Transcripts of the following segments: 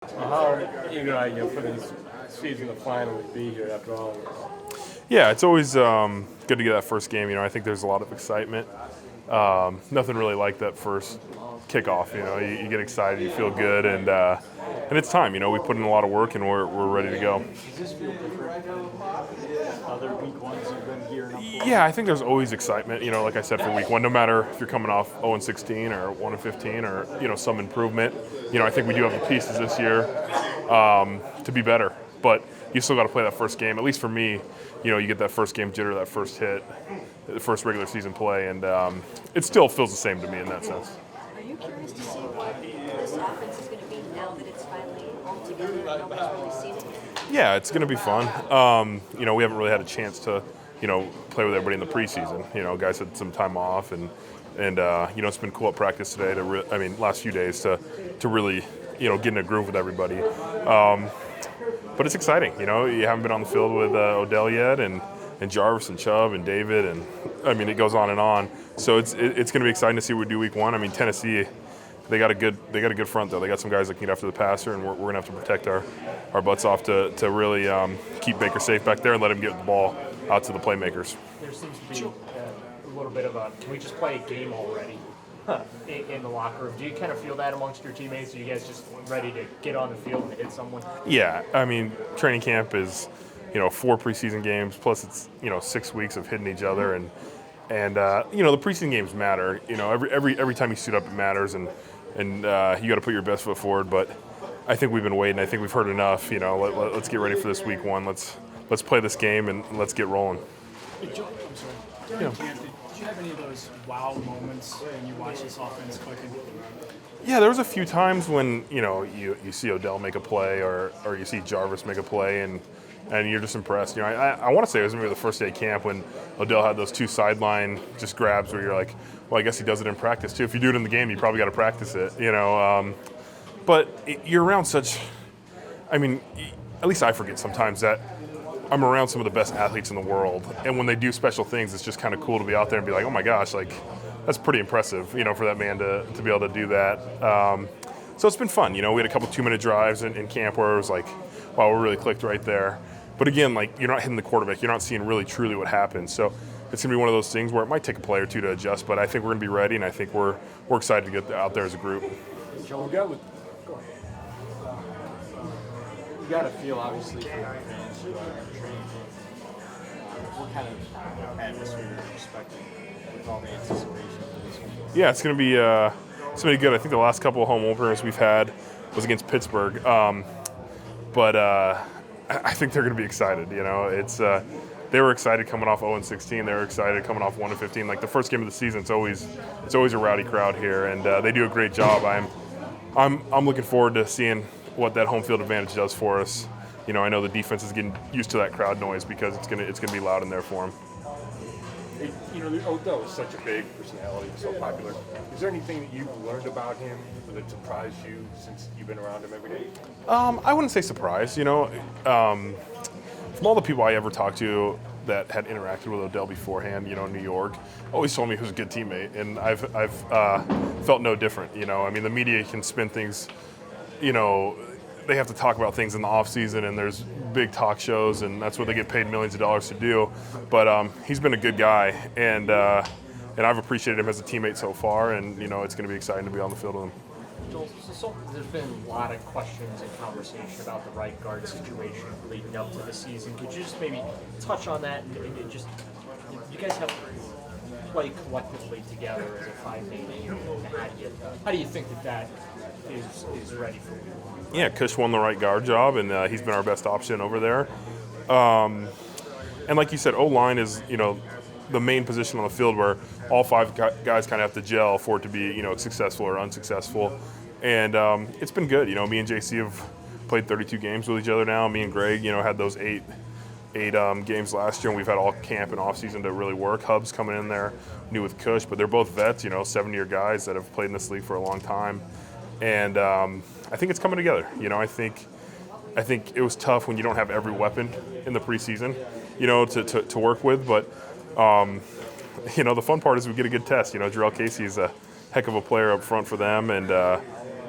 How eager are you for this season to finally be here after all this? Yeah, it's always good to get that first game. I think there's a lot of excitement. Nothing really like that first kickoff. You get excited, you feel good, and it's time. We put in a lot of work, and we're ready to go. Does this feel different than other week ones you've been gearing up for? Yeah, I think there's always excitement. Like I said, for week one, no matter if you're coming off 0-16 or 1-15 or some improvement. I think we do have the pieces this year to be better, but you still got to play that first game. At least for me, you get that first game jitter, that first hit, the first regular season play, and it still feels the same to me in that sense. Are you curious to see what this offense is going to be now that it's finally all together and nobody's really seen it yet? Yeah, it's going to be fun. We haven't really had a chance to, play with everybody in the preseason. Guys had some time off, and it's been cool at practice today. Last few days to really, get in a groove with everybody. But it's exciting. You haven't been on the field with Odell yet, and Jarvis and Chubb and David, and it goes on and on. So it's going to be exciting to see what we do week one. Tennessee, they got a good front though. They got some guys that can get after the passer, and we're going to have to protect our butts off to really keep Baker safe back there and let him get the ball out to the playmakers. There seems to be a little bit of a, can we just play a game already in the locker room? Do you kind of feel that amongst your teammates? Are you guys just ready to get on the field and hit someone? Yeah, training camp is 4 preseason games plus it's 6 weeks of hitting each other, and the preseason games matter. Every time you suit up it matters, and you got to put your best foot forward. But I think we've been waiting. I think we've heard enough. Let's get ready for this week one. Let's play this game and let's get rolling. Hey, Joel, I'm sorry. During camp, did you have any of those wow moments when you watch this offense clicking? Yeah, there was a few times when you see Odell make a play or you see Jarvis make a play and you're just impressed. I want to say it was maybe the first day of camp when Odell had those 2 sideline just grabs where you're like, well, I guess he does it in practice too. If you do it in the game, you probably got to practice it. But you're around such. At least I forget sometimes that I'm around some of the best athletes in the world, and when they do special things, it's just kind of cool to be out there and be like, oh my gosh, like that's pretty impressive, for that man to be able to do that. So it's been fun. We had a couple 2-minute drives in camp where it was like, wow, we really clicked right there. But again, like you're not hitting the quarterback, you're not seeing really truly what happens. So it's gonna be one of those things where it might take a play or two to adjust, but I think we're gonna be ready, and I think we're excited to get out there as a group. Joel, you got to feel obviously for the fans who are training. What kind of atmosphere you're expecting with all the anticipation for this game? Yeah, it's gonna be good. I think the last couple of home openers we've had was against Pittsburgh, but I think they're gonna be excited. They were excited coming off 0-16. They were excited coming off 1-15. Like the first game of the season, it's always a rowdy crowd here, and they do a great job. I'm looking forward to seeing what that home field advantage does for us. I know the defense is getting used to that crowd noise because it's gonna be loud in there for them. Odell is such a big personality, so popular. Is there anything that you've learned about him that surprised you since you've been around him every day? I wouldn't say surprised. From all the people I ever talked to that had interacted with Odell beforehand, in New York, always told me he was a good teammate, and I've felt no different. The media can spin things. They have to talk about things in the off season, and there's big talk shows, and that's what they get paid millions of dollars to do. But he's been a good guy, and I've appreciated him as a teammate so far, and it's going to be exciting to be on the field with him. Joel, so there's been a lot of questions and conversation about the right guard situation leading up to the season. Could you just maybe touch on that and just, you guys have played collectively together as a 5-man team. How do you think that is ready for you? Yeah, Kush won the right guard job, and he's been our best option over there. And like you said, O-line is, the main position on the field where all 5 guys kind of have to gel for it to be, successful or unsuccessful. And it's been good. Me and JC have played 32 games with each other now. Me and Greg, had those 8 games last year, and we've had all camp and off season to really work. Hub's coming in there, new with Kush, but they're both vets, 7-year guys that have played in this league for a long time. And I think it's coming together. I think it was tough when you don't have every weapon in the preseason, to work with. But the fun part is we get a good test. Jarrell Casey is a heck of a player up front for them, and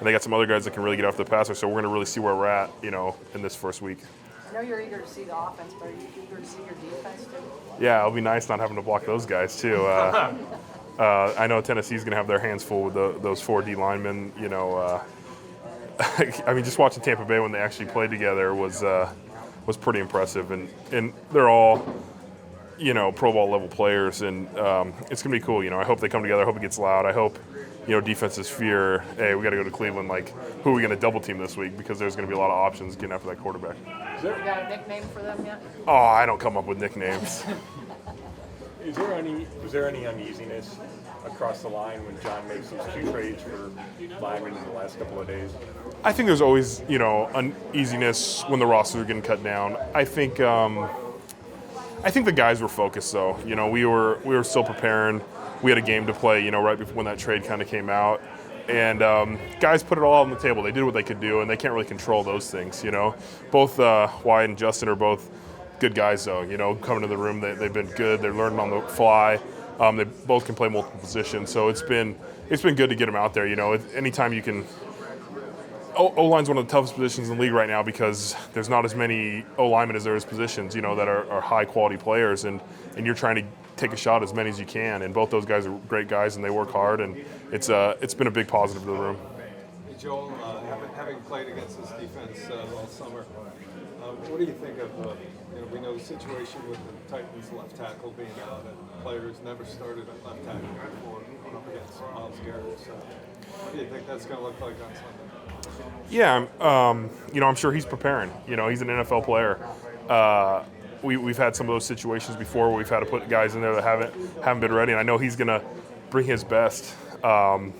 and they got some other guys that can really get after the passer. So we're going to really see where we're at, in this first week. I know you're eager to see the offense, but are you eager to see your defense too? Yeah, it'll be nice not having to block those guys too. I know Tennessee's going to have their hands full with those 4 D linemen. I mean, just watching Tampa Bay when they actually played together was pretty impressive, and they're all Pro Bowl level players, and it's gonna be cool. I hope they come together. I hope it gets loud. I hope defenses fear, hey, we got to go to Cleveland. Like, who are we gonna double team this week? Because there's gonna be a lot of options getting after that quarterback. You got a nickname for them yet? Oh, I don't come up with nicknames. Was there any uneasiness across the line when John makes those 2 trades for linemen in the last couple of days? I think there's always uneasiness when the rosters are getting cut down. I think the guys were focused though. We were still preparing. We had a game to play, right before when that trade kind of came out. And guys put it all on the table. They did what they could do, and they can't really control those things, Both Wyatt and Justin are both good guys though, coming to the room. They've been good. They're learning on the fly. They both can play multiple positions. So it's been good to get them out there, Anytime you can. O-line's one of the toughest positions in the league right now because there's not as many O-linemen as there is positions, that are high-quality players, and you're trying to take a shot as many as you can. And both those guys are great guys, and they work hard, and it's been a big positive to the room. Hey Joel, having played against this defense all summer, what do you think of, we know the situation with the Titans left tackle being out, and players never started at left tackle before going up against Myles Garrett. So what do you think that's going to look like on Sunday? Yeah, I'm sure he's preparing. He's an NFL player. We've had some of those situations before where we've had to put guys in there that haven't been ready, and I know he's going to bring his best. I'm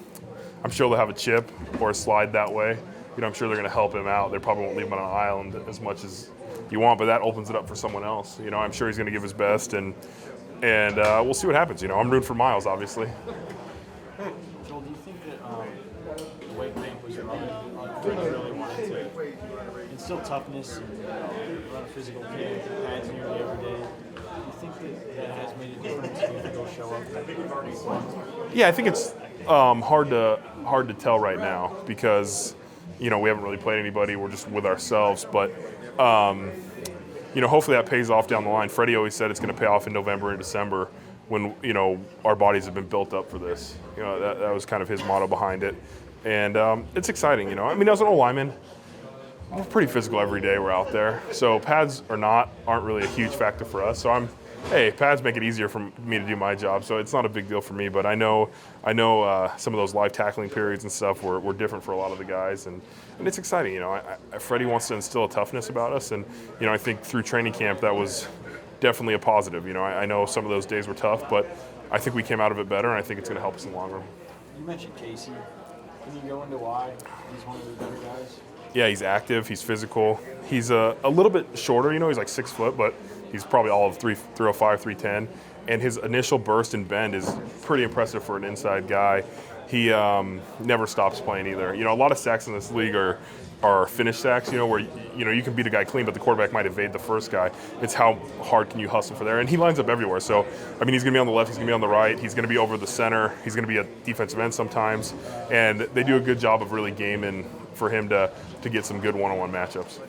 sure they'll have a chip or a slide that way. I'm sure they're going to help him out. They probably won't leave him on an island as much as you want, but that opens it up for someone else. I'm sure he's going to give his best, and we'll see what happens. I'm rooting for Myles, obviously. Joel, do you think that the way camp was run, Freddie really wanted to instill toughness and run a physical camp, pads nearly every day? Do you think that has made a difference if people show up? Yeah, I think it's hard to tell right now because we haven't really played anybody. We're just with ourselves, but hopefully that pays off down the line. Freddie always said it's going to pay off in November and December when our bodies have been built up for this. That was kind of his motto behind it, and it's exciting. I mean, as an O-lineman, we're pretty physical every day we're out there. So pads aren't really a huge factor for us. So pads make it easier for me to do my job. So it's not a big deal for me. But I know some of those live tackling periods and stuff were different for a lot of the guys, and it's exciting. Freddie wants to instill a toughness about us, and I think through training camp that was definitely a positive. I know some of those days were tough, but I think we came out of it better, and I think it's going to help us in the long run. You mentioned Casey. Can you go into why he's one of the better guys? Yeah, he's active. He's physical. He's a little bit shorter. He's like 6 foot, but he's probably all of 305, 310. And his initial burst and bend is pretty impressive for an inside guy. He never stops playing either. A lot of sacks in this league are finish sacks, where you can beat a guy clean, but the quarterback might evade the first guy. It's how hard can you hustle for there, and he lines up everywhere. So, I mean, he's going to be on the left, he's going to be on the right, he's going to be over the center, he's going to be a defensive end sometimes, and they do a good job of really gaming for him to get some good one-on-one matchups.